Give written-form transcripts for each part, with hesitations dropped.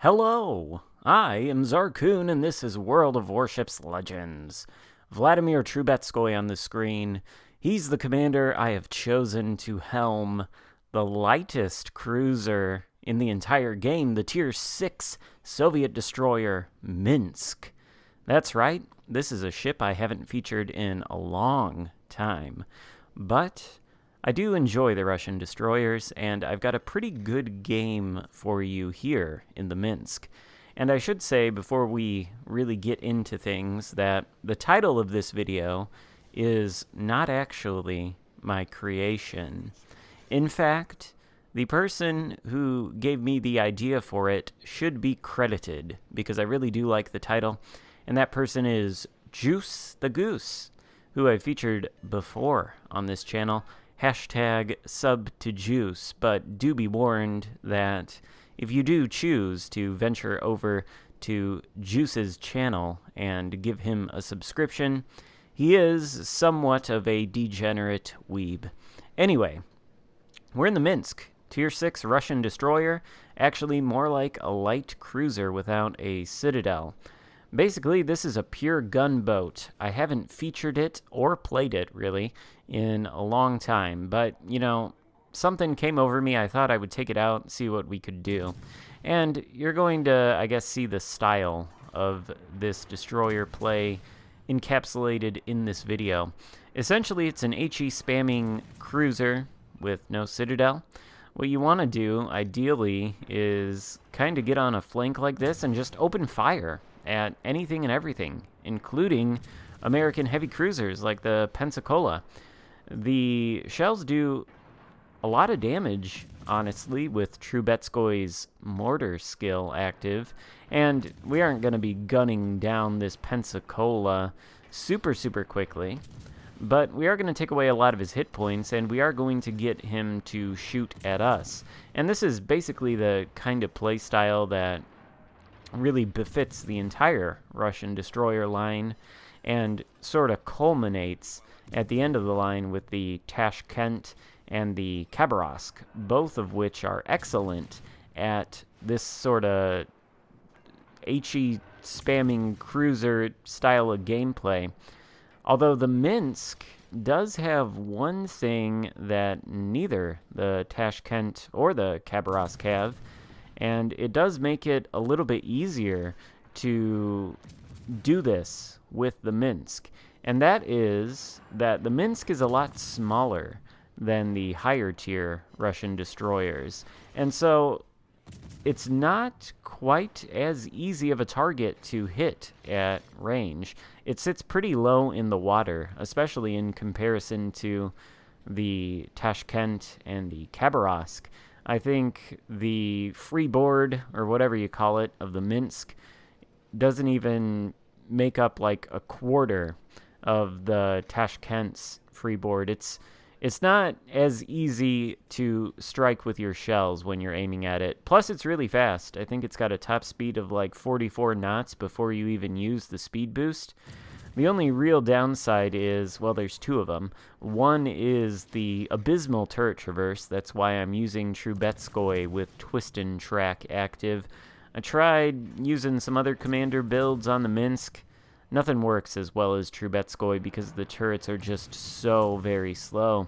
Hello, I am Xarkun, and this is World of Warships Legends. Vladimir Trubetskoy on the screen. He's the commander I have chosen to helm the lightest cruiser in the entire game, the Tier 6 Soviet destroyer Minsk. That's right, this is a ship I haven't featured in a long time, but I do enjoy the Russian destroyers, and I've got a pretty good game for you here in the Minsk. And I should say, before we really get into things, that the title of this video is not actually my creation. In fact, the person who gave me the idea for it should be credited, because I really do like the title, and that person is Juice the Goose, who I featured before on this channel. Hashtag sub to Juice, but do be warned that if you do choose to venture over to Juice's channel and give him a subscription, he is somewhat of a degenerate weeb. Anyway, we're in the Minsk, Tier 6 Russian destroyer, actually more like a light cruiser without a citadel. Basically, this is a pure gunboat. I haven't featured it or played it, really, in a long time. But, you know, something came over me. I thought I would take it out, see what we could do. And you're going to, I guess, see the style of this destroyer play encapsulated in this video. Essentially, it's an HE spamming cruiser with no citadel. What you want to do, ideally, is kind of get on a flank like this and just open fire at anything and everything, including American heavy cruisers like the Pensacola. The shells do a lot of damage, honestly, with Trubetskoy's mortar skill active, and we aren't going to be gunning down this Pensacola super quickly, but we are going to take away a lot of his hit points, and we are going to get him to shoot at us. And this is basically the kind of play style that really befits the entire Russian destroyer line and sort of culminates at the end of the line with the Tashkent and the Khabarovsk, both of which are excellent at this sort of HE spamming cruiser style of gameplay. Although the Minsk does have one thing that neither the Tashkent or the Khabarovsk have, and it does make it a little bit easier to do this with the Minsk. And that is that the Minsk is a lot smaller than the higher tier Russian destroyers. And so it's not quite as easy of a target to hit at range. It sits pretty low in the water, especially in comparison to the Tashkent and the Khabarovsk. I think the freeboard, or whatever you call it, of the Minsk doesn't even make up like a quarter of the Tashkent's freeboard. It's not as easy to strike with your shells when you're aiming at it. Plus, it's really fast. I think it's got a top speed of like 44 knots before you even use the speed boost. The only real downside is, well, there's two of them. One is the abysmal turret traverse. That's why I'm using Trubetskoy with Twist and Track active. I tried using some other commander builds on the Minsk. Nothing works as well as Trubetskoy because the turrets are just so very slow.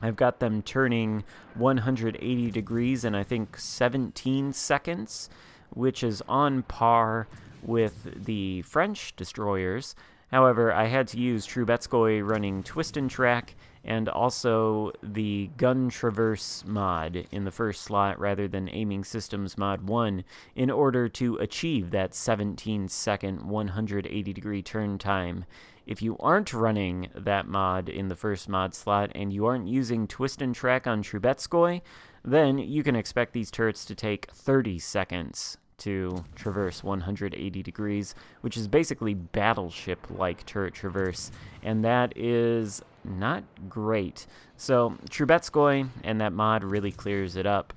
I've got them turning 180 degrees in, I think, 17 seconds, which is on par with the French destroyers. However, I had to use Trubetskoy running Twist and Track and also the Gun Traverse mod in the first slot rather than Aiming Systems mod 1 in order to achieve that 17-second 180-degree turn time. If you aren't running that mod in the first mod slot and you aren't using Twist and Track on Trubetskoy, then you can expect these turrets to take 30 seconds to traverse 180 degrees, which is basically battleship-like turret traverse, and that is not great. So Trubetskoy and that mod really clears it up.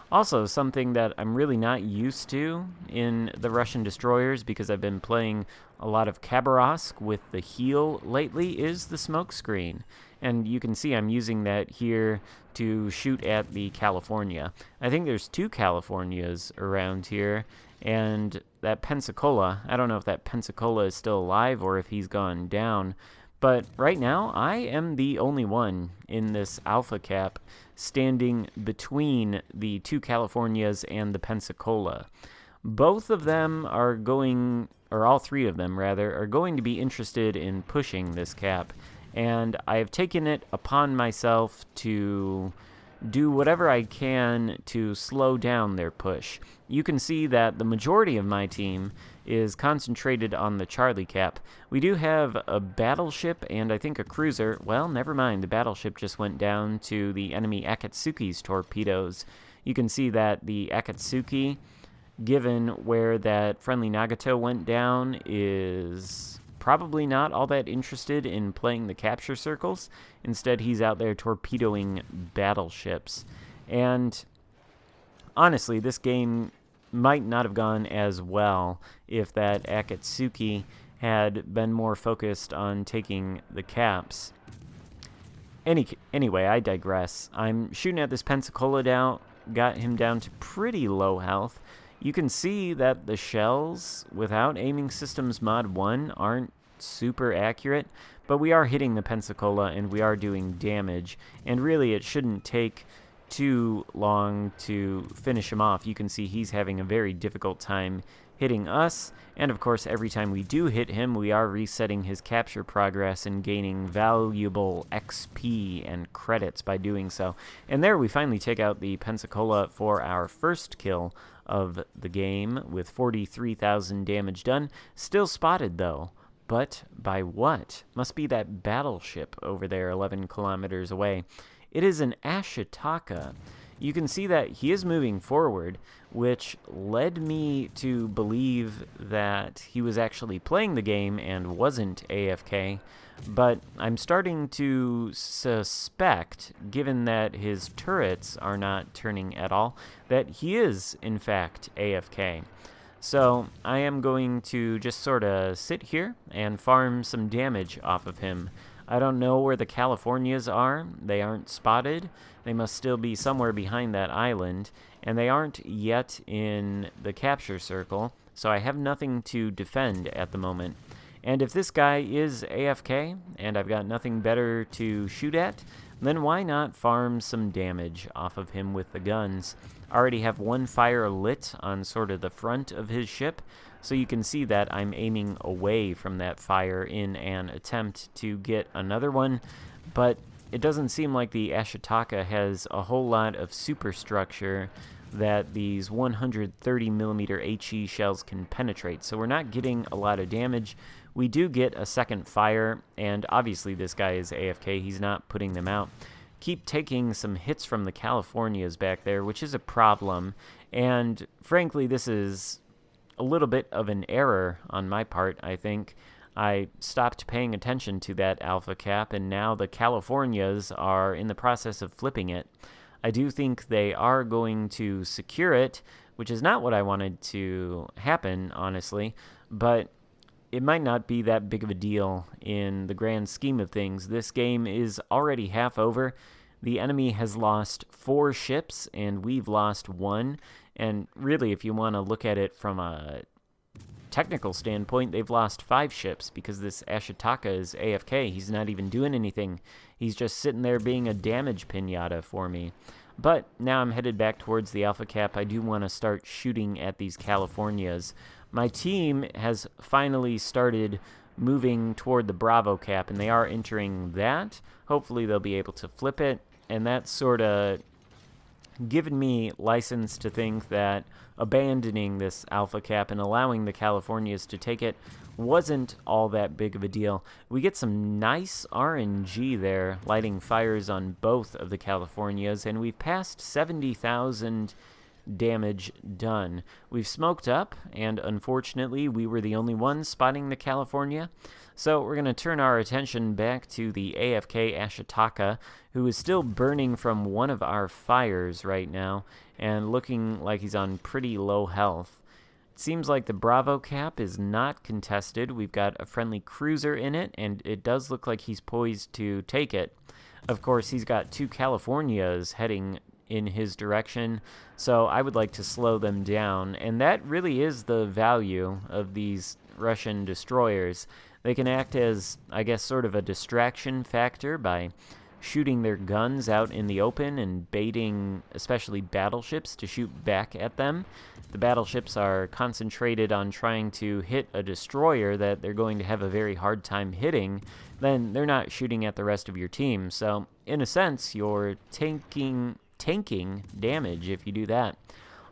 Also, something that I'm really not used to in the Russian destroyers, because I've been playing a lot of Khabarovsk with the heel lately, is the smoke screen. And you can see I'm using that here to shoot at the California. I think there's 2 Californias around here, and that Pensacola, I don't know if that Pensacola is still alive or if he's gone down, but right now I am the only one in this Alpha Cap standing between the 2 Californias and the Pensacola. Both of them are going, or all 3 of them rather, are going to be interested in pushing this cap, and I have taken it upon myself to do whatever I can to slow down their push. You can see that the majority of my team is concentrated on the Charlie Cap. We do have a battleship and I think a cruiser. Well, never mind, the battleship just went down to the enemy Akatsuki's torpedoes. You can see that the Akatsuki, given where that friendly Nagato went down, is probably not all that interested in playing the capture circles. Instead, he's out there torpedoing battleships. And honestly, this game might not have gone as well if that Akatsuki had been more focused on taking the caps. Anyway, I digress. I'm shooting at this Pensacola down, got him down to pretty low health. You can see that the shells without aiming systems mod 1 aren't super accurate, but we are hitting the Pensacola and we are doing damage, and really it shouldn't take too long to finish him off. You can see he's having a very difficult time hitting us, and of course every time we do hit him we are resetting his capture progress and gaining valuable XP and credits by doing so. And there we finally take out the Pensacola for our first kill of the game with 43,000 damage done. Still spotted though, but by what? Must be that battleship over there 11 kilometers away. It is an Ashitaka. You can see that he is moving forward, which led me to believe that he was actually playing the game and wasn't AFK, but I'm starting to suspect, given that his turrets are not turning at all, that he is, in fact, AFK. So I am going to just sort of sit here and farm some damage off of him. I don't know where the Californias are. They aren't spotted. They must still be somewhere behind that island, and they aren't yet in the capture circle, so I have nothing to defend at the moment. And if this guy is AFK, and I've got nothing better to shoot at, then why not farm some damage off of him with the guns? I already have one fire lit on sort of the front of his ship, so you can see that I'm aiming away from that fire in an attempt to get another one, but it doesn't seem like the Ashitaka has a whole lot of superstructure that these 130mm HE shells can penetrate, so we're not getting a lot of damage. We do get a second fire, and obviously this guy is AFK, he's not putting them out. Keep taking some hits from the Californias back there, which is a problem, and frankly this is a little bit of an error on my part. I think I stopped paying attention to that Alpha Cap, and now the Californias are in the process of flipping it. I do think they are going to secure it, which is not what I wanted to happen, honestly, but it might not be that big of a deal in the grand scheme of things. This game is already half over. The enemy has lost 4 ships, and we've lost 1. And really, if you want to look at it from a technical standpoint, they've lost 5 ships because this Ashitaka is AFK. He's not even doing anything. He's just sitting there being a damage pinata for me. But now I'm headed back towards the Alpha Cap. I do want to start shooting at these Californias. My team has finally started moving toward the Bravo Cap, and they are entering that. Hopefully they'll be able to flip it, and that's sort of given me license to think that abandoning this Alpha Cap and allowing the Californias to take it wasn't all that big of a deal. We get some nice RNG there, lighting fires on both of the Californias, and we've passed 70,000 damage done. We've smoked up, and unfortunately we were the only ones spotting the California. So we're going to turn our attention back to the AFK Ashitaka, who is still burning from one of our fires right now, and looking like he's on pretty low health. It seems like the Bravo cap is not contested. We've got a friendly cruiser in it, and it does look like he's poised to take it. Of course, he's got two Californias heading in his direction, so I would like to slow them down, and that really is the value of these Russian destroyers. They can act as, I guess, sort of a distraction factor by shooting their guns out in the open and baiting especially battleships to shoot back at them. The battleships are concentrated on trying to hit a destroyer that they're going to have a very hard time hitting, then they're not shooting at the rest of your team. So, in a sense, you're tanking damage if you do that.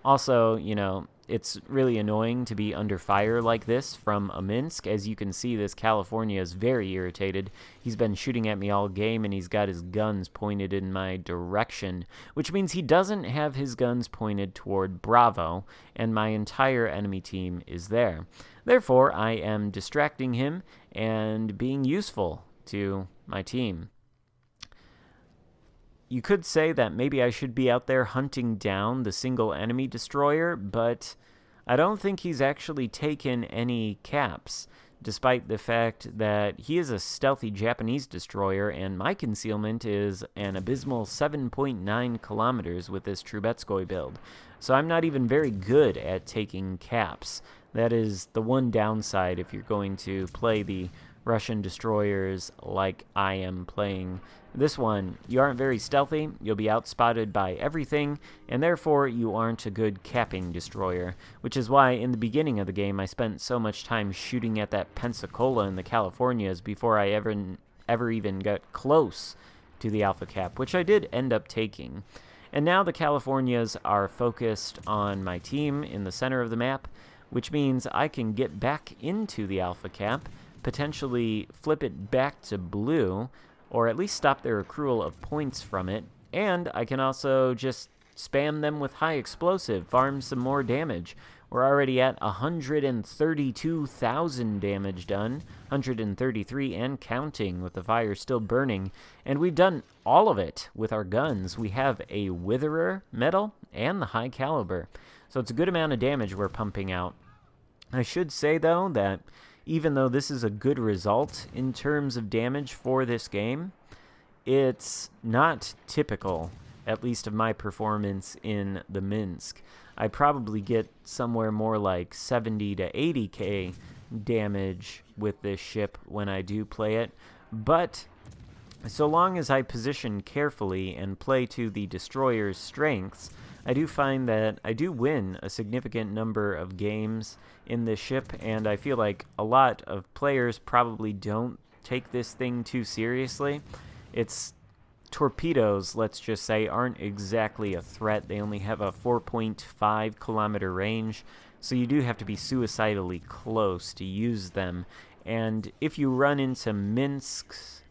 Also, you know, it's really annoying to be under fire like this from a Minsk. As you can see, this California is very irritated. He's been shooting at me all game, and he's got his guns pointed in my direction, which means he doesn't have his guns pointed toward Bravo, and my entire enemy team is there. Therefore, I am distracting him and being useful to my team. You could say that maybe I should be out there hunting down the single enemy destroyer, but I don't think he's actually taken any caps, despite the fact that he is a stealthy Japanese destroyer, and my concealment is an abysmal 7.9 kilometers with this Trubetskoy build. So I'm not even very good at taking caps. That is the one downside if you're going to play the Russian destroyers like I am playing this one. You aren't very stealthy, you'll be outspotted by everything, and therefore you aren't a good capping destroyer, which is why in the beginning of the game I spent so much time shooting at that Pensacola in the Californias before I ever even got close to the Alpha Cap, which I did end up taking. And now the Californias are focused on my team in the center of the map, which means I can get back into the Alpha Cap, potentially flip it back to blue, or at least stop their accrual of points from it, and I can also just spam them with high explosive, farm some more damage. We're already at 132,000 damage done, 133 and counting with the fire still burning, and we've done all of it with our guns. We have a Witherer medal and the high caliber, so it's a good amount of damage we're pumping out. I should say, though, that even though this is a good result in terms of damage for this game, it's not typical, at least of my performance in the Minsk. I probably get somewhere more like 70 to 80k damage with this ship when I do play it, but so long as I position carefully and play to the destroyer's strengths, I do find that I do win a significant number of games in this ship, and I feel like a lot of players probably don't take this thing too seriously. Its torpedoes, let's just say, aren't exactly a threat. They only have a 4.5 kilometer range, so you do have to be suicidally close to use them. And if you run into Minsks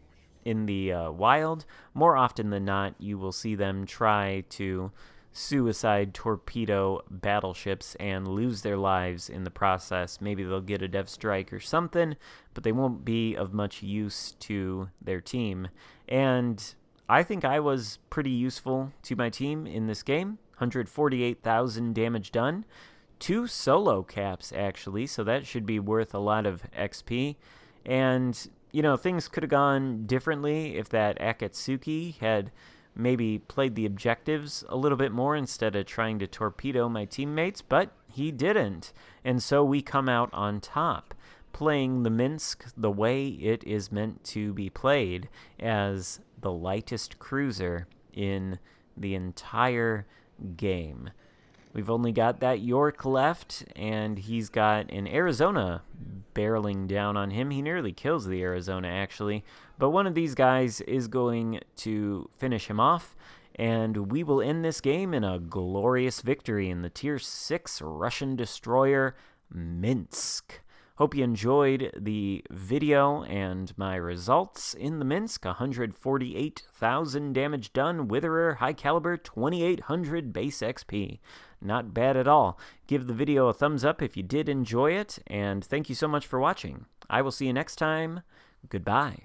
in the wild, more often than not, you will see them try to suicide torpedo battleships and lose their lives in the process. Maybe they'll get a dev strike or something, but they won't be of much use to their team. And I think I was pretty useful to my team in this game. 148,000 damage done. 2 solo caps, actually, so that should be worth a lot of XP. And, you know, things could have gone differently if that Akatsuki had maybe played the objectives a little bit more instead of trying to torpedo my teammates, but he didn't. And so we come out on top, playing the Minsk the way it is meant to be played, as the lightest cruiser in the entire game. We've only got that York left, and he's got an Arizona barreling down on him. He nearly kills the Arizona, actually. But one of these guys is going to finish him off, and we will end this game in a glorious victory in the Tier 6 Russian destroyer Minsk. Hope you enjoyed the video and my results in the Minsk. 148,000 damage done, Witherer, high caliber, 2,800 base XP. not bad at all. Give the video a thumbs up if you did enjoy it, and thank you so much for watching. I will see you next time. Goodbye.